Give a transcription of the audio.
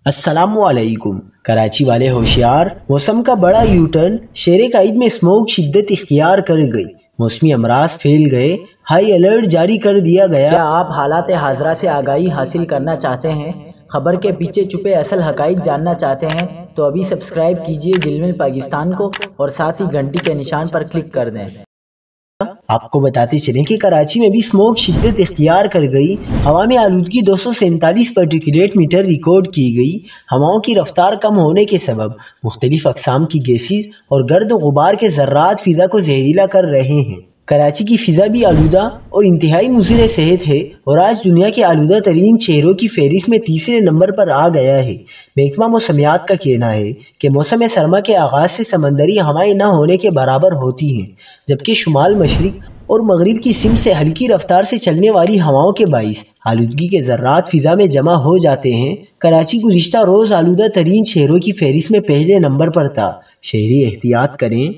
السلام علیکم۔ کراچی والے ہوشیار، موسم کا بڑا یو ٹرن، شہر قائد میں اسموگ شدت اختیار کر گئی، موسمی امراض پھیل گئے، ہائی الرٹ جاری کر دیا گیا۔ کیا آپ حالات حاضرہ سے آگاہی حاصل کرنا چاہتے ہیں؟ خبر کے پیچھے چھپے اصل حقائق جاننا چاہتے ہیں تو ابھی سبسکرائب کیجئے دل مل پاکستان کو اور ساتھ ہی گھنٹی کے نشان پر کلک کر دیں۔ آپ کو بتاتے چلیں کہ کراچی میں بھی اسموگ شدت اختیار کر گئی، ہوا میں آلودگی 247 پارٹیکولیٹ میٹر ریکارڈ کی گئی۔ ہواؤں کی رفتار کم ہونے کے سبب مختلف اقسام کی گیسز اور گرد و غبار کے ذرات فضا کو زہریلا کر رہے ہیں۔ کراچی کی فضا بھی آلودہ اور انتہائی مضر صحت ہے اور آج دنیا کے آلودہ ترین شہروں کی فہرست میں تیسرے نمبر پر آ گیا ہے۔ محکمہ موسمیات کا کہنا ہے کہ موسم سرما کے آغاز سے سمندری ہوائیں نہ ہونے کے برابر ہوتی ہیں، جبکہ شمال مشرق اور مغرب کی سمت سے ہلکی رفتار سے چلنے والی ہواؤں کے باعث آلودگی کے ذرات فضا میں جمع ہو جاتے ہیں۔ کراچی گزشتہ روز آلودہ ترین شہروں کی فہرست میں پہلے نمبر پر تھا۔ شہری احتیاط کریں۔